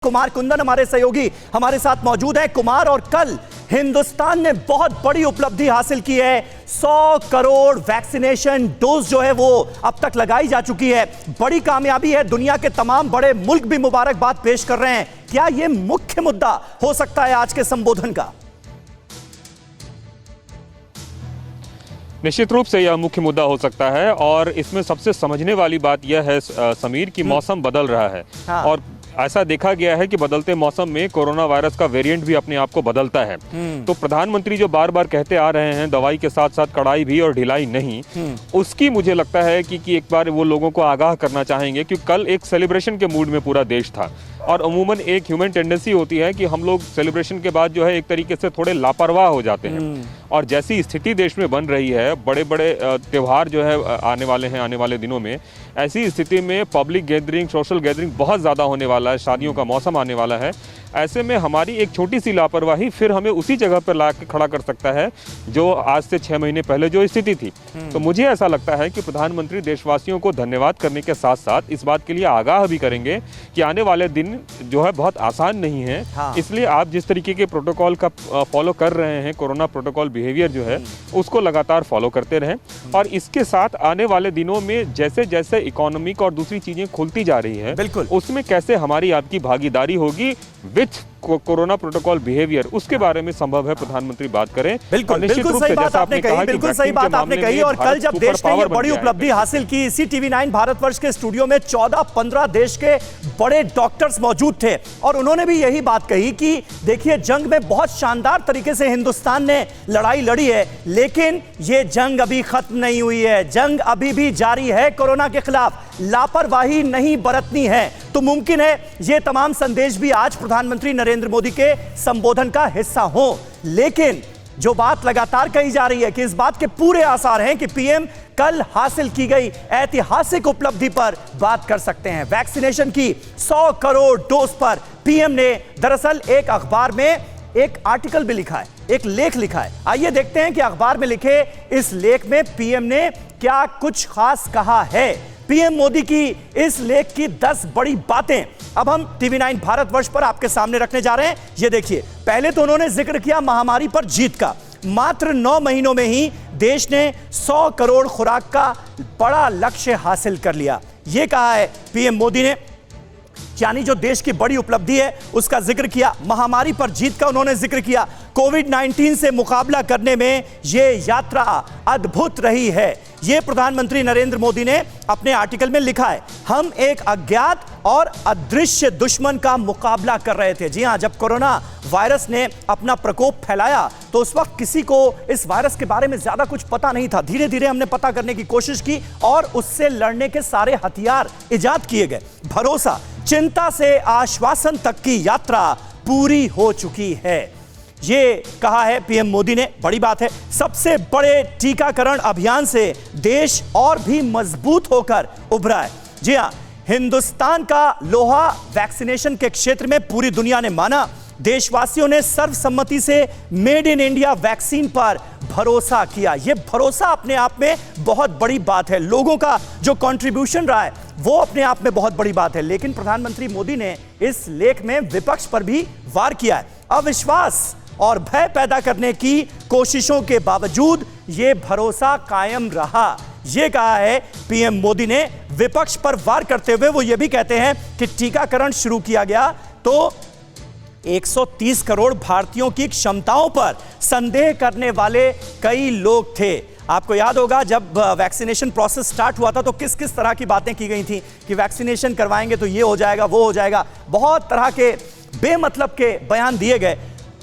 कुमार कुंदन हमारे सहयोगी हमारे साथ मौजूद है। कुमार, और कल हिंदुस्तान ने बहुत बड़ी उपलब्धि हासिल की है। 100 करोड़ वैक्सीनेशन डोज जो है वो अब तक लगाई जा चुकी है। बड़ी कामयाबी है। दुनिया के तमाम बड़े मुल्क भी मुबारकबाद पेश कर रहे हैं। क्या यह मुख्य मुद्दा हो सकता है आज के संबोधन का? निश्चित रूप से यह मुख्य मुद्दा हो सकता है और इसमें सबसे समझने वाली बात यह है समीर कि मौसम बदल रहा है। हाँ। और ऐसा देखा गया है कि बदलते मौसम में कोरोना वायरस का वेरिएंट भी अपने आप को बदलता है। तो प्रधानमंत्री जो बार बार कहते आ रहे हैं दवाई के साथ साथ कड़ाई भी और ढिलाई नहीं, उसकी मुझे लगता है कि एक बार वो लोगों को आगाह करना चाहेंगे। क्योंकि कल एक सेलिब्रेशन के मूड में पूरा देश था और अमूमन एक ह्यूमन टेंडेंसी होती है कि हम लोग सेलिब्रेशन के बाद जो है एक तरीके से थोड़े लापरवाह हो जाते हैं। और जैसी स्थिति देश में बन रही है, बड़े बड़े त्यौहार जो है आने वाले हैं आने वाले दिनों में, ऐसी स्थिति में पब्लिक गैदरिंग, सोशल गैदरिंग बहुत ज़्यादा होने वाला है, शादियों का मौसम आने वाला है। ऐसे में हमारी एक छोटी सी लापरवाही फिर हमें उसी जगह पर ला के खड़ा कर सकता है जो आज से 6 महीने पहले जो स्थिति थी। तो मुझे ऐसा लगता है कि प्रधानमंत्री देशवासियों को धन्यवाद करने के साथ साथ इस बात के लिए आगाह भी करेंगे कि आने वाले दिन जो है बहुत आसान नहीं है। हाँ। इसलिए आप जिस तरीके के प्रोटोकॉल का फॉलो कर रहे हैं, कोरोना प्रोटोकॉल बिहेवियर जो है उसको लगातार फॉलो करते रहें। और इसके साथ आने वाले दिनों में जैसे जैसे इकोनॉमिक और दूसरी चीजें खुलती जा रही है, बिल्कुल, उसमें कैसे हमारी आपकी भागीदारी होगी विथ कोरोना प्रोटोकॉल बिहेवियर, उसके बारे में संभव है प्रधानमंत्री बात करें। बिल्कुल सही बात आपने कही, बिल्कुल सही बात आपने कही। और कल जब देश ने ये बड़ी उपलब्धि हासिल की, इसी TV9 भारतवर्ष के स्टूडियो में 14-15 देश के बड़े डॉक्टर्स मौजूद थे और उन्होंने भी यही बात कही कि देखिए जंग में बहुत शानदार तरीके से हिंदुस्तान ने लड़ाई लड़ी है, लेकिन ये जंग अभी खत्म नहीं हुई है। जंग अभी भी जारी है कोरोना के खिलाफ। लापरवाही नहीं बरतनी है। तो मुमकिन है ये तमाम संदेश भी आज प्रधानमंत्री नरेंद्र मोदी के संबोधन का हिस्सा हो। लेकिन जो बात लगातार कही जा रही है कि इस बात के पूरे आसार हैं कि पीएम कल हासिल की गई ऐतिहासिक उपलब्धि पर बात कर सकते हैं। वैक्सीनेशन की 100 करोड़ डोज पर पीएम ने दरअसल एक अखबार में एक आर्टिकल भी लिखा है, एक लेख लिखा है। आइए देखते हैं कि अखबार में लिखे इस लेख में पीएम ने क्या कुछ खास कहा है। पीएम मोदी की इस लेख की 10 बड़ी बातें अब हम TV9 भारतवर्ष पर आपके सामने रखने जा रहे हैं। ये देखिए, पहले तो उन्होंने जिक्र किया महामारी पर जीत का। मात्र 9 महीनों में ही देश ने 100 करोड़ खुराक का बड़ा लक्ष्य हासिल कर लिया। यह कहा है पीएम मोदी ने, यानी जो देश की बड़ी उपलब्धि है उसका जिक्र किया। महामारी पर जीत का उन्होंने जिक्र किया। कोविड-19 से मुकाबला करने में यह यात्रा अद्भुत रही है। यह प्रधानमंत्री नरेंद्र मोदी ने अपने आर्टिकल में लिखा है। हम एक अज्ञात और अदृश्य दुश्मन का मुकाबला कर रहे थे। जी हां, जब कोरोना वायरस ने अपना प्रकोप फैलाया तो उस वक्त किसी को इस वायरस के बारे में ज्यादा कुछ पता नहीं था। धीरे धीरे हमने पता करने की कोशिश की और उससे लड़ने के सारे हथियार इजाद किए गए। भरोसा, चिंता से आश्वासन तक की यात्रा पूरी हो चुकी है। ये कहा है पीएम मोदी ने। बड़ी बात है। सबसे बड़े टीकाकरण अभियान से देश और भी मजबूत होकर उभरा है। जी हां, हिंदुस्तान का लोहा वैक्सीनेशन के क्षेत्र में पूरी दुनिया ने माना। देशवासियों ने सर्वसम्मति से मेड इन इंडिया वैक्सीन पर भरोसा किया। यह भरोसा अपने आप में बहुत बड़ी बात है। लोगों का जो कंट्रीब्यूशन रहा है वो अपने आप में बहुत बड़ी बात है। लेकिन प्रधानमंत्री मोदी ने इस लेख में विपक्ष पर भी वार किया है। अविश्वास और भय पैदा करने की कोशिशों के बावजूद यह भरोसा कायम रहा। यह कहा है पीएम मोदी ने विपक्ष पर वार करते हुए। वो ये भी कहते हैं कि टीकाकरण शुरू किया गया तो 130 करोड़ भारतीयों की क्षमताओं पर संदेह करने वाले कई लोग थे। आपको याद होगा जब वैक्सीनेशन प्रोसेस स्टार्ट हुआ था तो किस किस तरह की बातें की गई थी कि वैक्सीनेशन करवाएंगे तो ये हो जाएगा, वो हो जाएगा। बहुत तरह के बेमतलब के बयान दिए गए।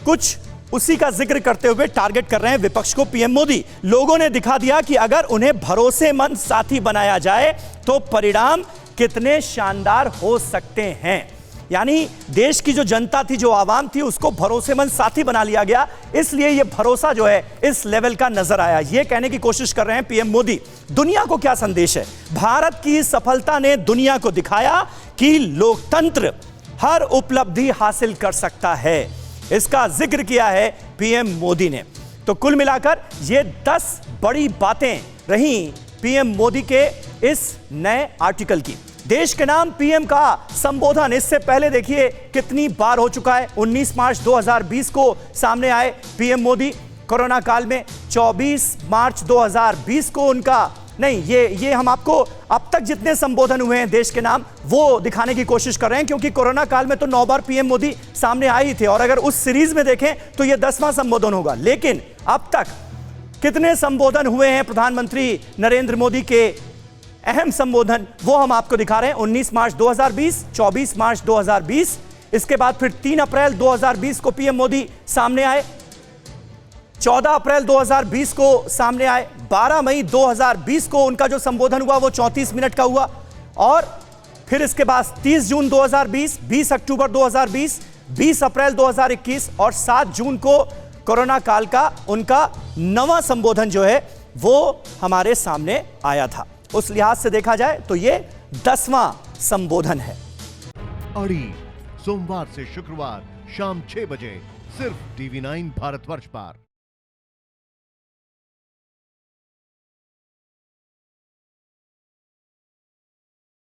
कुछ उसी का जिक्र करते हुए टारगेट कर रहे हैं विपक्ष को पीएम मोदी। लोगों ने दिखा दिया कि अगर उन्हें भरोसेमंद साथी बनाया जाए तो परिणाम कितने शानदार हो सकते हैं। यानी देश की जो जनता थी, जो आवाम थी, उसको भरोसेमंद साथी बना लिया गया। इसलिए यह भरोसा जो है इस लेवल का नजर आया। यह कहने की कोशिश कर रहे हैं पीएम मोदी। दुनिया को क्या संदेश है? भारत की सफलता ने दुनिया को दिखाया कि लोकतंत्र हर उपलब्धि हासिल कर सकता है। इसका जिक्र किया है पीएम मोदी ने। तो कुल मिलाकर ये 10 बड़ी बातें रहीं पीएम मोदी के इस नए आर्टिकल की। देश के नाम पीएम का संबोधन इससे पहले देखिए कितनी बार हो चुका है। 19 मार्च 2020 को सामने आए पीएम मोदी कोरोना काल में, 24 मार्च 2020 को उनका नहीं, ये हम आपको अब तक जितने संबोधन हुए हैं देश के नाम वो दिखाने की कोशिश कर रहे हैं, क्योंकि कोरोना काल में तो 9 बार पीएम मोदी सामने आए ही थे और अगर उस सीरीज में देखें तो ये 10वां संबोधन होगा। लेकिन अब तक कितने संबोधन हुए हैं प्रधानमंत्री नरेंद्र मोदी के, अहम संबोधन वो हम आपको दिखा रहे हैं। 19 मार्च 2020, 24 मार्च 2020, इसके बाद फिर 3 अप्रैल 2020 को पीएम मोदी सामने आए, 14 अप्रैल 2020 को सामने आए, 12 मई 2020 को उनका जो संबोधन हुआ वो 34 मिनट का हुआ और फिर इसके बाद 30 जून 2020, 20 अक्टूबर 2020, 20 अप्रैल 2021 और 7 जून को कोरोना काल का उनका 9वां संबोधन जो है वो हमारे सामने आया था। उस लिहाज से देखा जाए तो ये 10वां संबोधन है। अड़ी सोमवार से शुक्रवार शाम 6 बजे सिर्फ TV9 भारतवर्ष पर।